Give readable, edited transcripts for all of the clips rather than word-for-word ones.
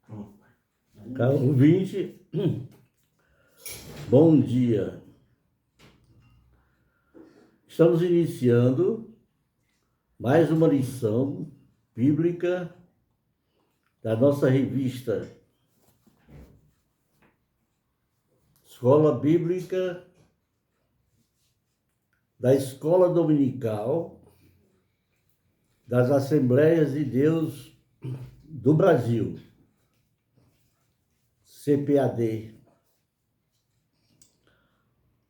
Caro ouvinte, bom dia. Estamos iniciando mais uma lição bíblica da nossa revista Escola Bíblica da Escola Dominical das Assembleias de Deus do Brasil, CPAD.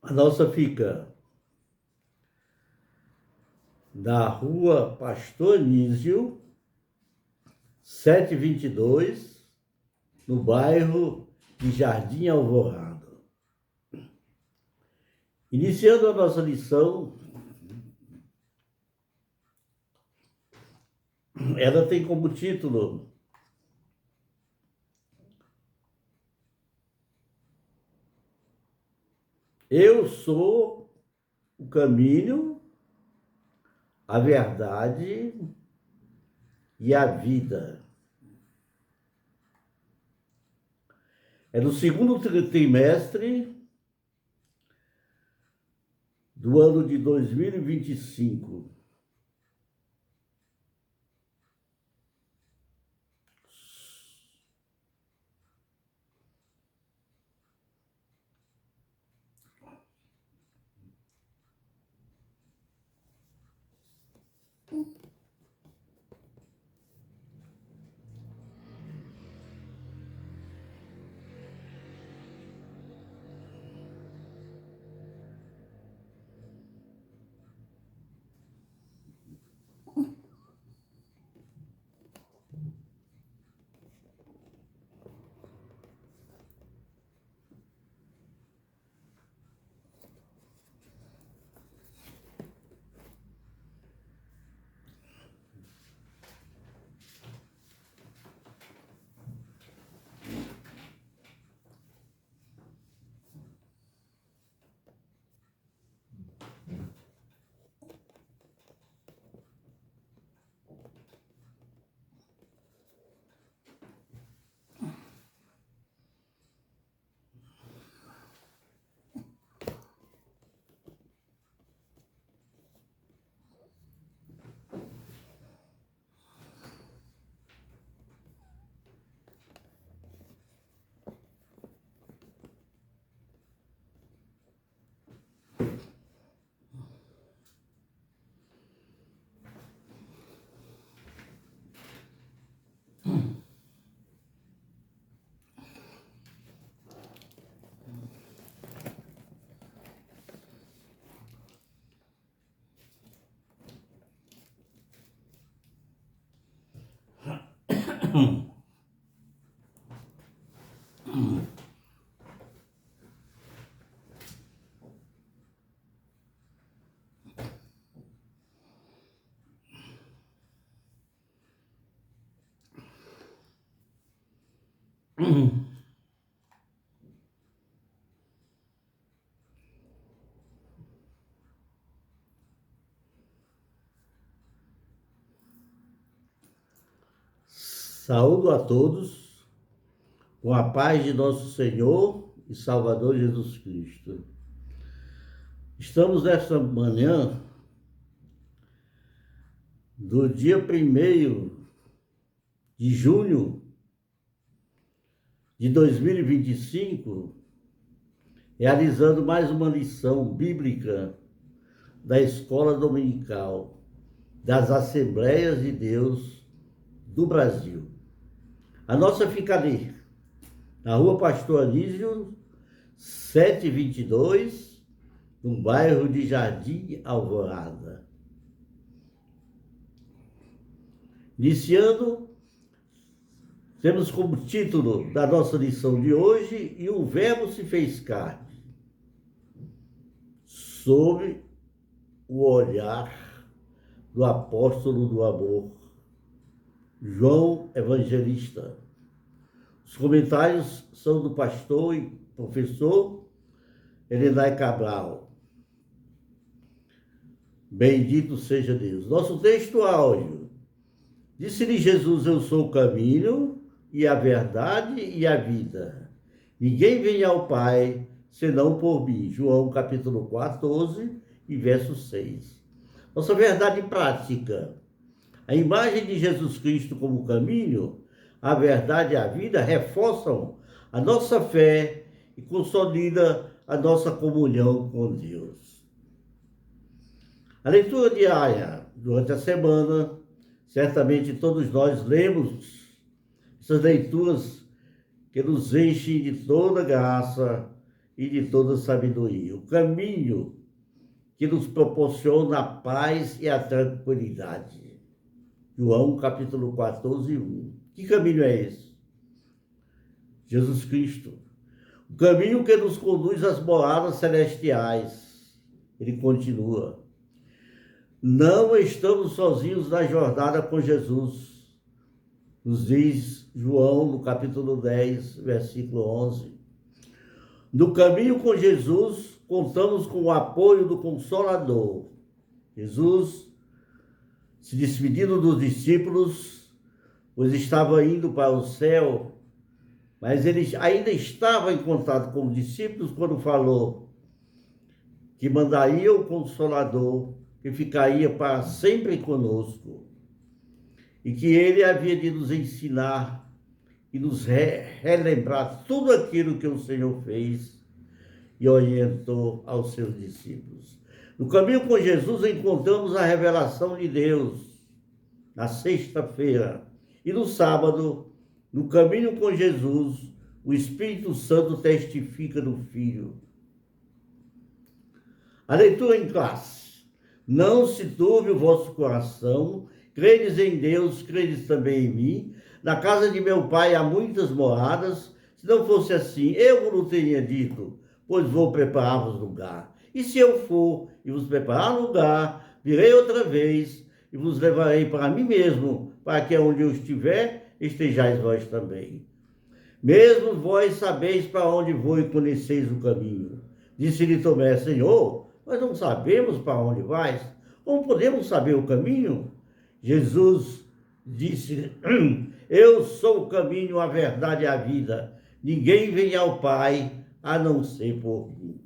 A nossa fica na Rua Pastor Anísio, 722, no bairro de Jardim Alvorada. Iniciando a nossa lição, ela tem como título Eu sou o caminho, a verdade e a vida. É no segundo trimestre do ano de 2025. Saúdo a todos com a paz de nosso Senhor e Salvador Jesus Cristo. Estamos nesta manhã do dia 1º de junho de 2025, realizando mais uma lição bíblica da Escola Dominical das Assembleias de Deus do Brasil. A nossa fica ali, na Rua Pastor Anísio, 722, no bairro de Jardim Alvorada. Iniciando, temos como título da nossa lição de hoje, E o Verbo se fez carne, sob o olhar do apóstolo do amor, João Evangelista. Os comentários são do pastor e professor Elenay Cabral. Bendito seja Deus. Nosso texto áudio. Disse-lhe Jesus, eu sou o caminho, e a verdade e a vida. Ninguém vem ao Pai senão por mim. João capítulo 14 e verso 6. Nossa verdade prática. A imagem de Jesus Cristo como caminho, a verdade e a vida reforçam a nossa fé e consolida a nossa comunhão com Deus. A leitura diária durante a semana, certamente todos nós lemos essas leituras que nos enchem de toda graça e de toda sabedoria. O caminho que nos proporciona a paz e a tranquilidade. João capítulo 14, 1. Que caminho é esse? Jesus Cristo. O caminho que nos conduz às moradas celestiais. Ele continua. Não estamos sozinhos na jornada com Jesus. Nos diz João no capítulo 10, versículo 11. No caminho com Jesus, contamos com o apoio do Consolador. Jesus, se despedindo dos discípulos, pois estava indo para o céu, mas ele ainda estava em contato com os discípulos quando falou que mandaria o Consolador, que ficaria para sempre conosco, e que ele havia de nos ensinar e nos relembrar tudo aquilo que o Senhor fez e orientou aos seus discípulos. No caminho com Jesus encontramos a revelação de Deus na sexta-feira e no sábado, no caminho com Jesus, o Espírito Santo testifica do Filho. A leitura em classe. Não se turbe o vosso coração, credes em Deus, credes também em mim. Na casa de meu pai há muitas moradas, se não fosse assim, eu não teria dito, pois vou preparar-vos lugar. E se eu for e vos preparar lugar, virei outra vez e vos levarei para mim mesmo, para que onde eu estiver, estejais vós também. Mesmo vós sabeis para onde vou e conheceis o caminho. Disse-lhe Tomé, Senhor, nós não sabemos para onde vais, como podemos saber o caminho? Jesus disse, eu sou o caminho, a verdade e a vida. Ninguém vem ao Pai a não ser por mim.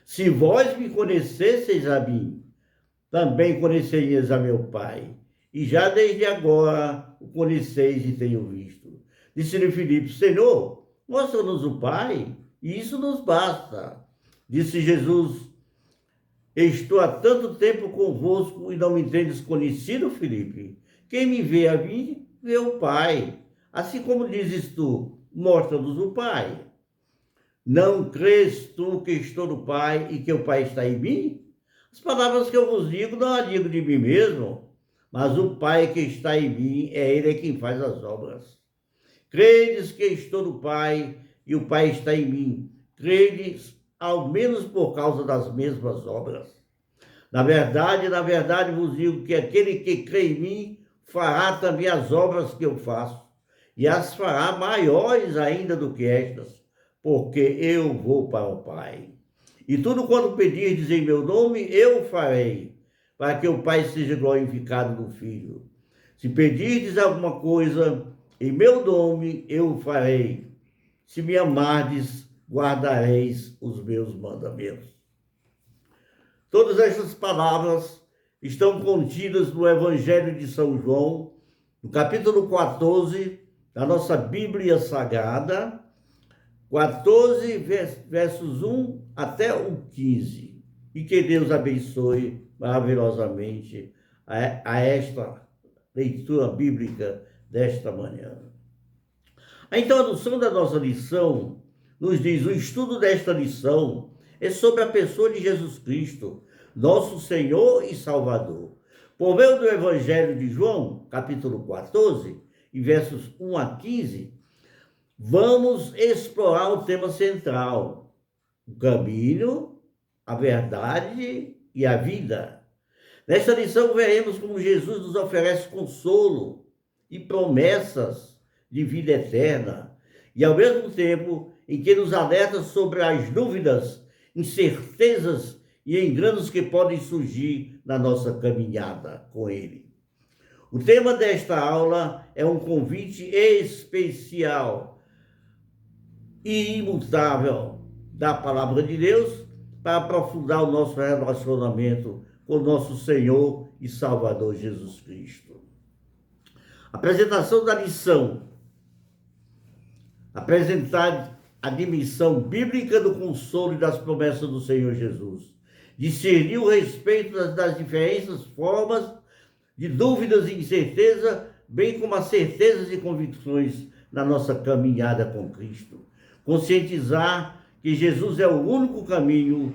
Se vós me conhecesseis a mim, também conheceríeis a meu Pai. E já desde agora o conheceis e tenho visto. Disse-lhe Filipe, Senhor, mostra-nos o Pai, e isso nos basta. Disse Jesus, estou há tanto tempo convosco e não me tendes conhecido, Filipe? Quem me vê a mim, vê o Pai. Assim como dizes tu, mostra-nos o Pai. Não crês tu que estou no Pai e que o Pai está em mim? As palavras que eu vos digo, não as digo de mim mesmo, mas o Pai que está em mim, é Ele quem faz as obras. Credes que estou no Pai e o Pai está em mim. Credes, ao menos por causa das mesmas obras. Na verdade vos digo que aquele que crê em mim fará também as obras que eu faço, e as fará maiores ainda do que estas, porque eu vou para o Pai. E tudo quanto pedirdes em meu nome, eu farei, para que o Pai seja glorificado no Filho. Se pedirdes alguma coisa em meu nome, eu farei. Se me amardes, guardareis os meus mandamentos. Todas essas palavras estão contidas no Evangelho de São João, no capítulo 14 da nossa Bíblia Sagrada, 14 versos 1 até o 15. E que Deus abençoe maravilhosamente a esta leitura bíblica desta manhã. A introdução da nossa lição nos diz, o estudo desta lição é sobre a pessoa de Jesus Cristo, nosso Senhor e Salvador. Por meio do Evangelho de João, capítulo 14, e versos 1 a 15, vamos explorar o tema central, o caminho, a verdade e a vida. Nesta lição veremos como Jesus nos oferece consolo e promessas de vida eterna, e ao mesmo tempo em que nos alerta sobre as dúvidas, incertezas e enganos que podem surgir na nossa caminhada com Ele. O tema desta aula é um convite especial e imutável da palavra de Deus para aprofundar o nosso relacionamento com o nosso Senhor e Salvador Jesus Cristo. Apresentação da lição. Apresentar a dimensão bíblica do consolo e das promessas do Senhor Jesus. Discernir o respeito das diferentes formas de dúvidas e incerteza, bem como as certezas e convicções na nossa caminhada com Cristo. Conscientizar que Jesus é o único caminho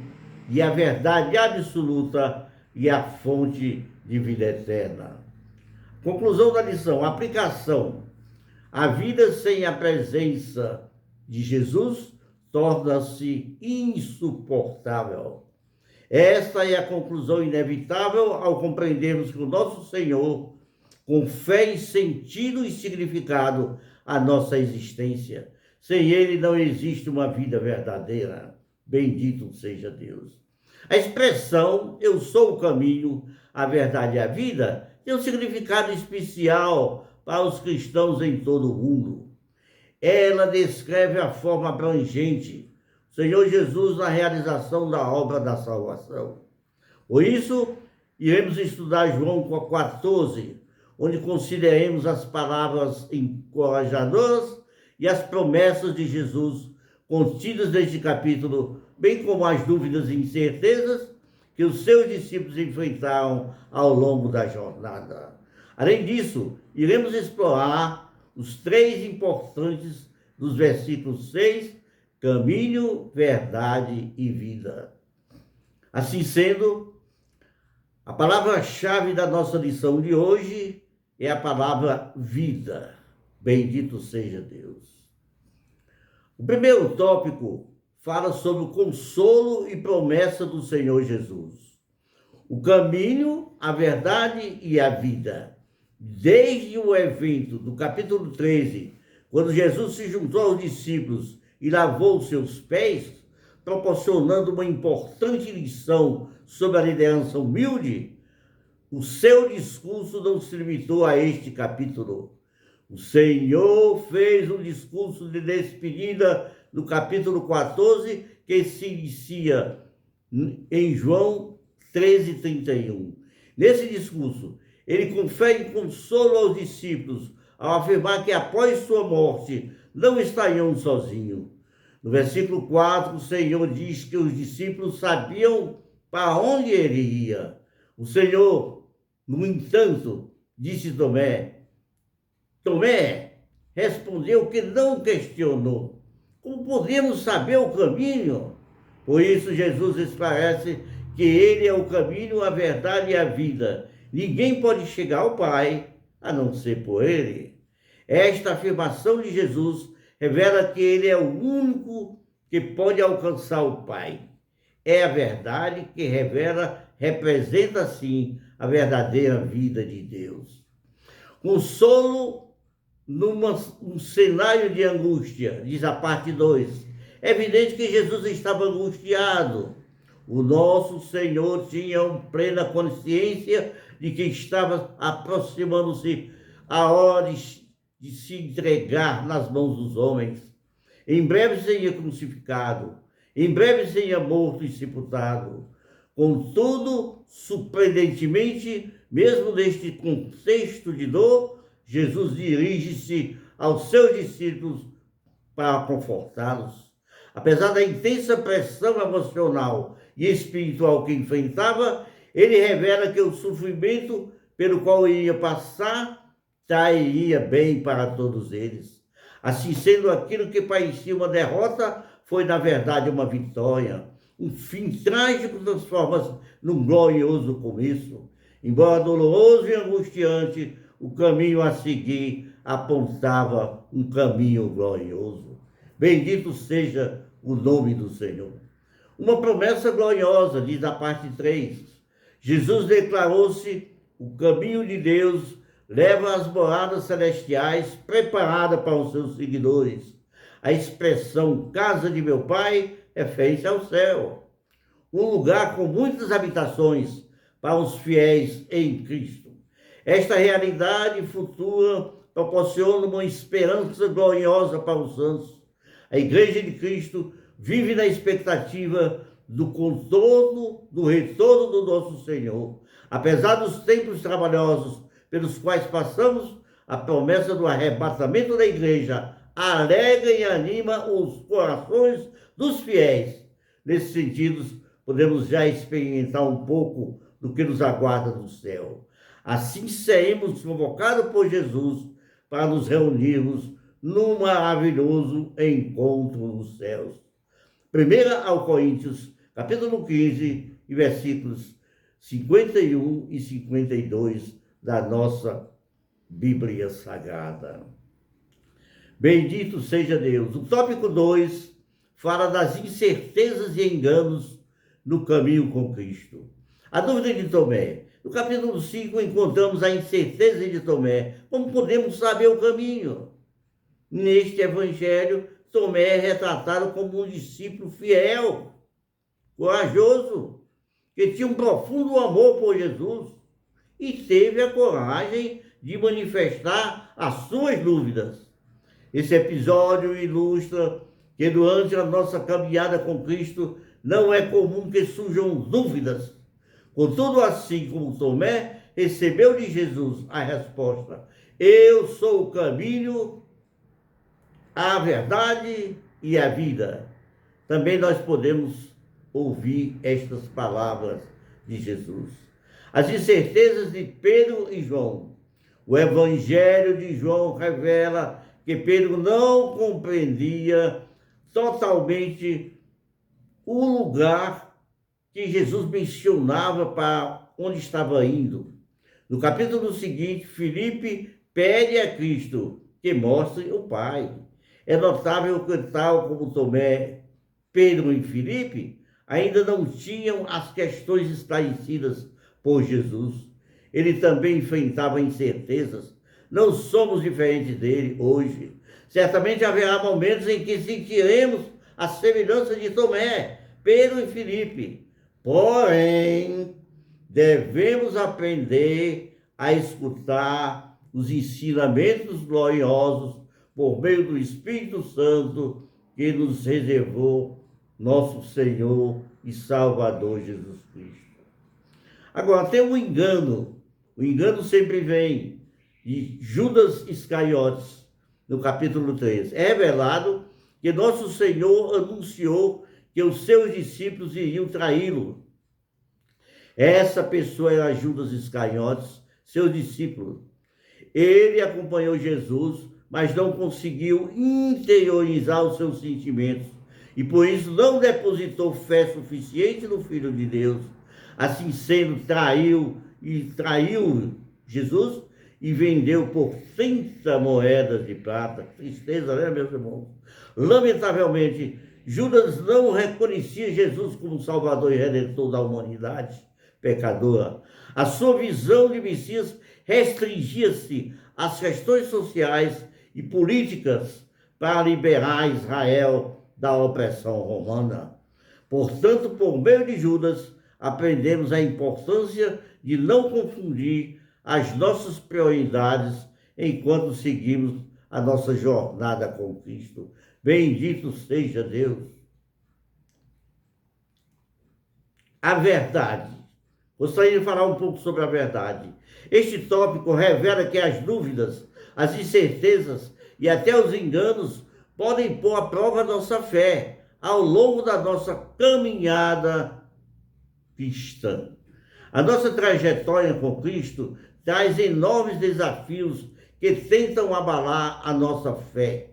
e a verdade absoluta e a fonte de vida eterna. Conclusão da lição, aplicação. A vida sem a presença de Jesus torna-se insuportável. Esta é a conclusão inevitável ao compreendermos que o nosso Senhor confere sentido e significado à nossa existência. Sem Ele não existe uma vida verdadeira. Bendito seja Deus. A expressão "eu sou o caminho, a verdade e a vida" tem um significado especial para os cristãos em todo o mundo. Ela descreve a forma abrangente do Senhor Jesus na realização da obra da salvação. Por isso, iremos estudar João 14, onde consideremos as palavras encorajadoras e as promessas de Jesus contidas neste capítulo, bem como as dúvidas e incertezas que os seus discípulos enfrentaram ao longo da jornada. Além disso, iremos explorar os três importantes dos versículos 6, caminho, verdade e vida. Assim sendo, a palavra-chave da nossa lição de hoje é a palavra vida. Bendito seja Deus. O primeiro tópico fala sobre o consolo e promessa do Senhor Jesus. O caminho, a verdade e a vida. Desde o evento do capítulo 13, quando Jesus se juntou aos discípulos e lavou seus pés, proporcionando uma importante lição sobre a liderança humilde, o seu discurso não se limitou a este capítulo. O Senhor fez um discurso de despedida no capítulo 14, que se inicia em João 13:31. Nesse discurso, ele confere consolo aos discípulos ao afirmar que após sua morte não estariam sozinhos. No versículo 4, o Senhor diz que os discípulos sabiam para onde ele ia. O Senhor, no entanto, disse a Tomé. Tomé respondeu que não questionou. Como podemos saber o caminho? Por isso, Jesus esclarece que ele é o caminho, a verdade e a vida. Ninguém pode chegar ao Pai a não ser por ele. Esta afirmação de Jesus revela que ele é o único que pode alcançar o Pai. É a verdade que representa, sim, a vida de Deus. Consolo num cenário de angústia, diz a parte 2. É evidente que Jesus estava angustiado. O nosso Senhor tinha plena consciência de que estava aproximando-se a hora de se entregar nas mãos dos homens. Em breve seria crucificado, em breve seria morto e sepultado. Contudo, surpreendentemente, mesmo neste contexto de dor, Jesus dirige-se aos seus discípulos para confortá-los. Apesar da intensa pressão emocional e espiritual que enfrentava, ele revela que o sofrimento pelo qual iria passar iria bem para todos eles. Assim sendo, aquilo que parecia uma derrota foi, na verdade, uma vitória. Um fim trágico transforma-se num glorioso começo. Embora doloroso e angustiante, o caminho a seguir apontava um caminho glorioso. Bendito seja o nome do Senhor. Uma promessa gloriosa, diz a parte 3. Jesus declarou-se o caminho de Deus, leva às moradas celestiais, preparada para os seus seguidores. A expressão casa de meu Pai refere-se ao céu, um lugar com muitas habitações para os fiéis em Cristo. Esta realidade futura proporciona uma esperança gloriosa para os santos. A Igreja de Cristo vive na expectativa do contorno, do retorno do nosso Senhor. Apesar dos tempos trabalhosos pelos quais passamos, a promessa do arrebatamento da Igreja alegra e anima os corações dos fiéis. Nesse sentido, podemos já experimentar um pouco do que nos aguarda no céu. Assim seremos convocados por Jesus para nos reunirmos num maravilhoso encontro nos céus. 1 aos Coríntios, capítulo 15, e versículos 51 e 52 da nossa Bíblia Sagrada. Bendito seja Deus. O tópico 2 fala das incertezas e enganos no caminho com Cristo. A dúvida de Tomé. No capítulo 5 encontramos a incerteza de Tomé. Como podemos saber o caminho? Neste evangelho, Tomé é retratado como um discípulo fiel, corajoso, que tinha um profundo amor por Jesus e teve a coragem de manifestar as suas dúvidas. Esse episódio ilustra que durante a nossa caminhada com Cristo não é comum que surjam dúvidas. Contudo, assim como Tomé recebeu de Jesus a resposta: eu sou o caminho, a verdade e a vida, também nós podemos ouvir estas palavras de Jesus. As incertezas de Pedro e João. O Evangelho de João revela que Pedro não compreendia totalmente o lugar que Jesus mencionava para onde estava indo. No capítulo seguinte, Filipe pede a Cristo que mostre o Pai. É notável que, tal como Tomé, Pedro e Filipe ainda não tinham as questões esclarecidas por Jesus. Ele também enfrentava incertezas. Não somos diferentes dele hoje. Certamente haverá momentos em que sentiremos a semelhança de Tomé, Pedro e Filipe. Porém, devemos aprender a escutar os ensinamentos gloriosos por meio do Espírito Santo que nos reservou nosso Senhor e Salvador Jesus Cristo. Agora, tem um engano. O engano sempre vem de Judas Iscariotes, no capítulo 3. É revelado que nosso Senhor anunciou que os seus discípulos iriam traí-lo. Essa pessoa era Judas Iscariotes, seu discípulo. Ele acompanhou Jesus, mas não conseguiu interiorizar os seus sentimentos e por isso não depositou fé suficiente no Filho de Deus. Assim sendo, traiu Jesus e vendeu por 30 moedas de prata. Tristeza, né, meus irmãos? Lamentavelmente, Judas não reconhecia Jesus como Salvador e Redentor da humanidade pecadora. A sua visão de Messias restringia-se às questões sociais e políticas para liberar Israel da opressão romana. Portanto, por meio de Judas, aprendemos a importância de não confundir as nossas prioridades enquanto seguimos a nossa jornada com Cristo. Bendito seja Deus. A verdade. Gostaria de falar um pouco sobre a verdade. Este tópico revela que as dúvidas, as incertezas e até os enganos podem pôr à prova a nossa fé ao longo da nossa caminhada cristã. A nossa trajetória com Cristo traz enormes desafios que tentam abalar a nossa fé.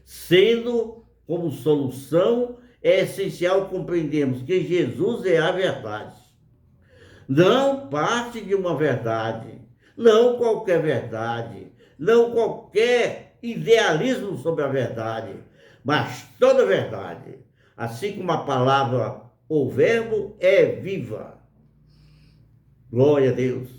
Sendo como solução, é essencial compreendermos que Jesus é a verdade. Não parte de uma verdade, não qualquer verdade, não qualquer idealismo sobre a verdade, mas toda verdade, assim como a palavra ou verbo é viva. Glória a Deus.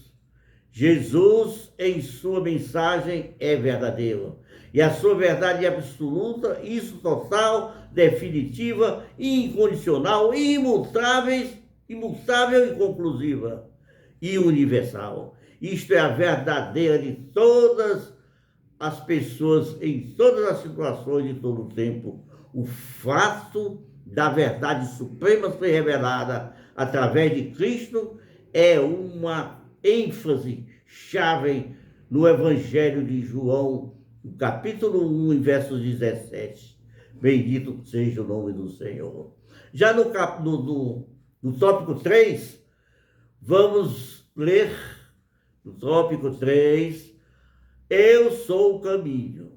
Jesus, em sua mensagem, é verdadeiro. E a sua verdade é absoluta, isso total, definitiva, incondicional, imutável e conclusiva, e universal. Isto é a verdadeira de todas as pessoas, em todas as situações, de todo o tempo. O fato da verdade suprema ser revelada através de Cristo é uma ênfase chave no Evangelho de João, no capítulo 1, versos 17. Bendito seja o nome do Senhor. Já no tópico 3, vamos ler no tópico 3, eu sou o caminho.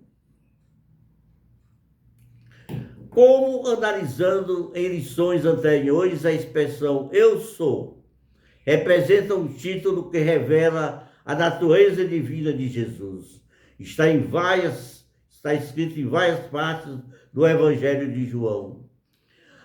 Como analisando em lições anteriores, a expressão eu sou representa um título que revela a natureza divina de Jesus. Está escrito em várias partes do Evangelho de João.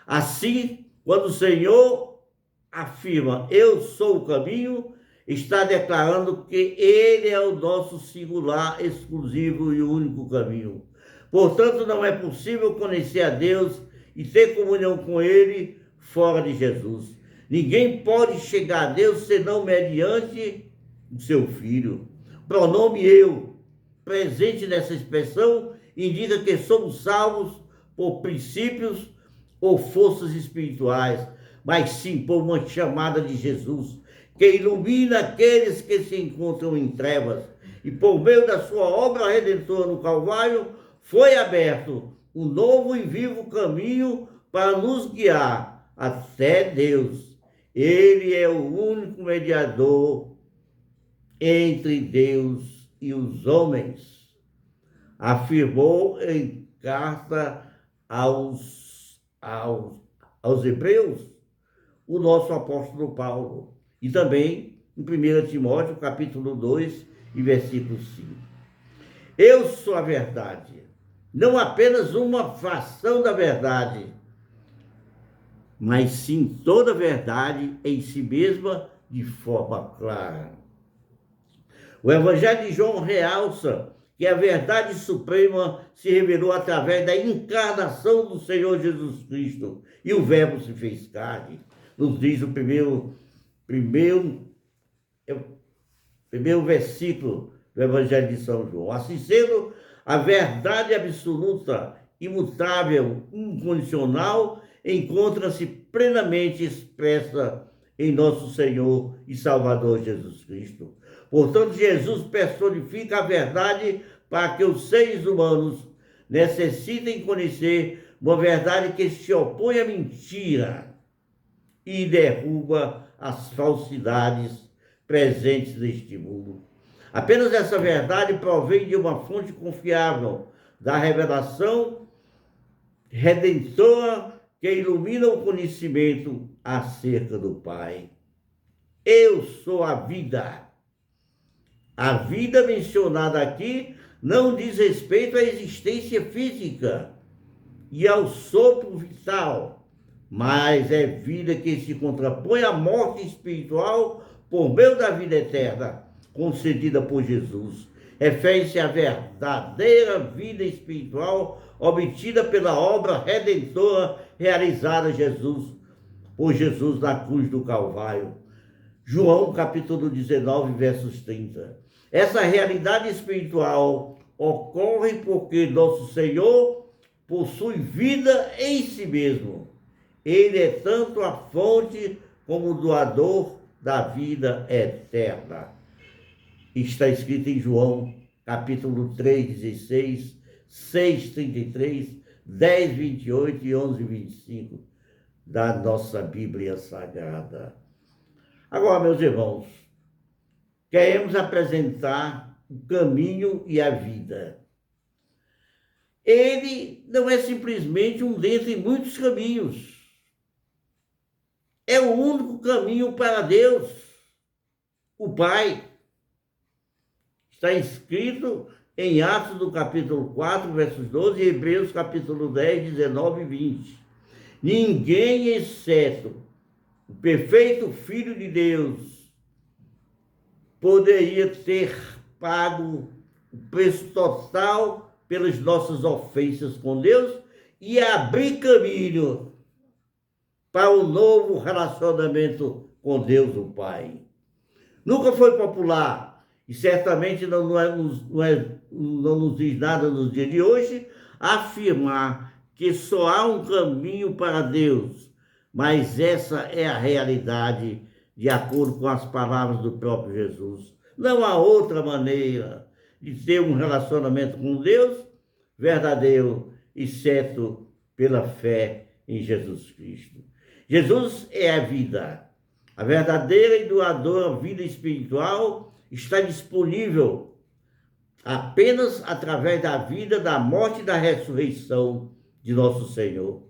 Assim, quando o Senhor afirma eu sou o caminho, está declarando que ele é o nosso singular, exclusivo e único caminho. Portanto, não é possível conhecer a Deus e ter comunhão com ele fora de Jesus. Ninguém pode chegar a Deus senão mediante o seu Filho. O pronome eu, presente nessa expressão, indica que somos salvos por princípios ou forças espirituais, mas sim por uma chamada de Jesus, que ilumina aqueles que se encontram em trevas. E por meio da sua obra redentora no Calvário, foi aberto um novo e vivo caminho para nos guiar até Deus. Ele é o único mediador entre Deus e os homens, afirmou em carta aos Hebreus o nosso apóstolo Paulo, e também em 1 Timóteo, capítulo 2, e versículo 5. Eu sou a verdade, não apenas uma fração da verdade, mas sim toda a verdade em si mesma de forma clara. O Evangelho de João realça que a verdade suprema se revelou através da encarnação do Senhor Jesus Cristo, e o Verbo se fez carne. Nos diz o primeiro versículo do Evangelho de São João. Assim sendo, a verdade absoluta, imutável, incondicional, encontra-se plenamente expressa em nosso Senhor e Salvador Jesus Cristo. Portanto, Jesus personifica a verdade para que os seres humanos necessitem conhecer uma verdade que se opõe à mentira e derruba as falsidades presentes neste mundo. Apenas essa verdade provém de uma fonte confiável, da revelação redentora que ilumina o conhecimento acerca do Pai. Eu sou a vida. A vida mencionada aqui não diz respeito à existência física e ao sopro vital, mas é vida que se contrapõe à morte espiritual por meio da vida eterna concedida por Jesus. Refere-se à verdadeira vida espiritual obtida pela obra redentora realizada por Jesus na cruz do Calvário. João capítulo 19, versos 30. Essa realidade espiritual ocorre porque nosso Senhor possui vida em si mesmo. Ele é tanto a fonte como o doador da vida eterna. Está escrito em João, capítulo 3, 16, 6, 33, 10, 28 e 11, 25 da nossa Bíblia Sagrada. Agora, meus irmãos, queremos apresentar o caminho e a vida. Ele não é simplesmente um dentre muitos caminhos. É o único caminho para Deus, o Pai. Está escrito em Atos do capítulo 4, versos 12, e Hebreus capítulo 10, 19 e 20. Ninguém, exceto o perfeito Filho de Deus, poderia ter pago o preço total pelas nossas ofensas com Deus e abrir caminho para um novo relacionamento com Deus, o Pai. Nunca foi popular E certamente não nos diz nada nos dias de hoje afirmar que só há um caminho para Deus, mas essa é a realidade de acordo com as palavras do próprio Jesus. Não há outra maneira de ter um relacionamento com Deus verdadeiro, exceto pela fé em Jesus Cristo. Jesus é a vida. A verdadeira e duradoura vida espiritual está disponível apenas através da vida, da morte e da ressurreição de nosso Senhor.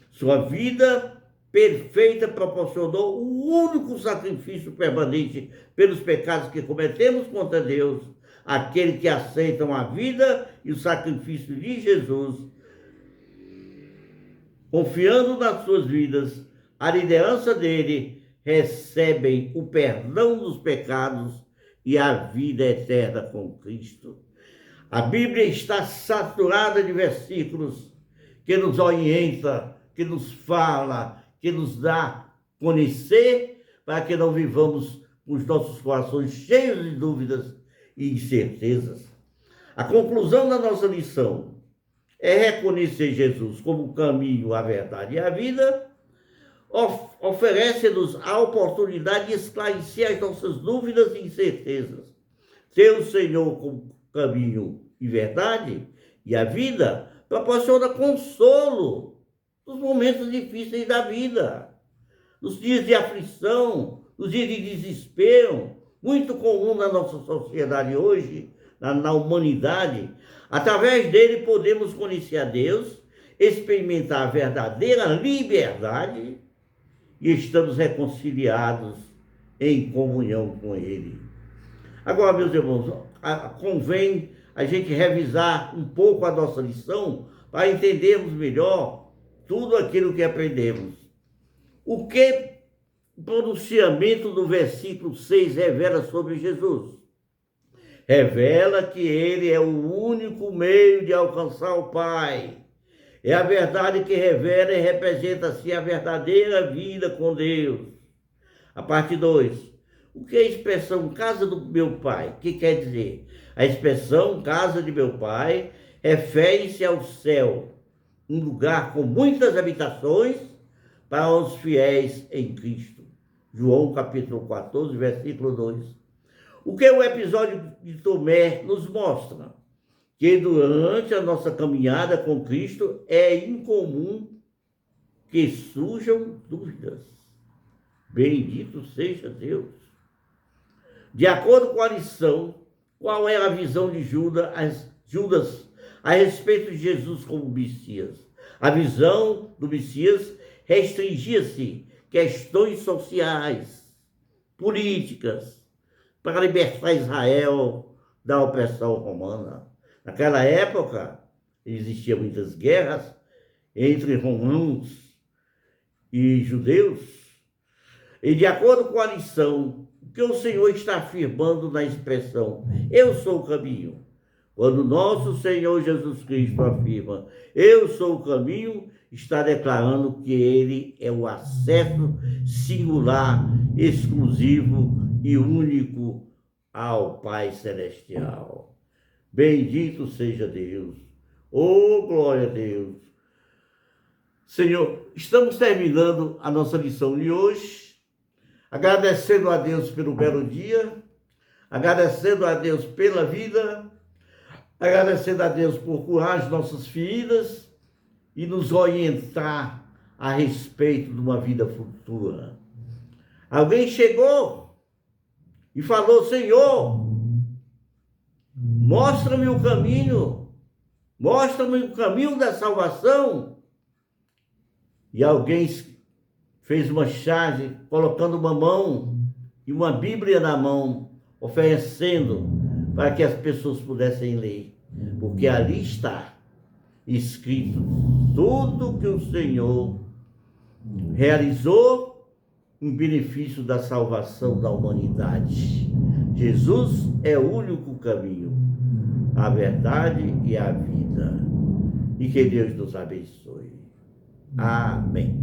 Sua vida perfeita proporcionou o único sacrifício permanente pelos pecados que cometemos contra Deus. Aqueles que aceitam a vida e o sacrifício de Jesus, confiando nas suas vidas, a liderança dele, recebem o perdão dos pecados e a vida eterna com Cristo. A Bíblia está saturada de versículos que nos orienta, que nos fala, que nos dá a conhecer, para que não vivamos com os nossos corações cheios de dúvidas e incertezas. A conclusão da nossa lição é reconhecer Jesus como o caminho, a verdade e a vida. Oferece-nos a oportunidade de esclarecer as nossas dúvidas e incertezas. Ter o Senhor como caminho e verdade e a vida proporciona consolo nos momentos difíceis da vida, nos dias de aflição, nos dias de desespero, muito comum na nossa sociedade hoje, na humanidade. Através dele podemos conhecer a Deus, experimentar a verdadeira liberdade e estamos reconciliados em comunhão com ele. Agora, meus irmãos, convém a gente revisar um pouco a nossa lição para entendermos melhor tudo aquilo que aprendemos. O que o pronunciamento do versículo 6 revela sobre Jesus? Revela que ele é o único meio de alcançar o Pai. É a verdade que revela e representa assim a verdadeira vida com Deus. A parte 2. O que é a expressão casa do meu Pai? O que quer dizer? A expressão casa de meu Pai refere-se ao céu, um lugar com muitas habitações para os fiéis em Cristo. João capítulo 14, versículo 2. O que o episódio de Tomé nos mostra? Que durante a nossa caminhada com Cristo é incomum que surjam dúvidas. Bendito seja Deus. De acordo com a lição, qual era a visão de Judas a respeito de Jesus como Messias? A visão do Messias restringia-se questões sociais, políticas, para libertar Israel da opressão romana. Naquela época, existiam muitas guerras entre romanos e judeus. E de acordo com a lição, o que o Senhor está afirmando na expressão, eu sou o caminho. Quando nosso Senhor Jesus Cristo afirma, eu sou o caminho, está declarando que ele é o acesso singular, exclusivo e único ao Pai Celestial. Bendito seja Deus. Oh, glória a Deus. Senhor, estamos terminando a nossa lição de hoje, agradecendo a Deus pelo belo dia, agradecendo a Deus pela vida, agradecendo a Deus por curar as nossas feridas e nos orientar a respeito de uma vida futura. Alguém chegou e falou, Senhor, mostra-me o caminho da salvação. E alguém fez uma charge, colocando uma mão e uma Bíblia na mão, oferecendo para que as pessoas pudessem ler. Porque ali está escrito tudo que o Senhor realizou em benefício da salvação da humanidade. Jesus é o único caminho, a verdade e a vida. E que Deus nos abençoe. Amém.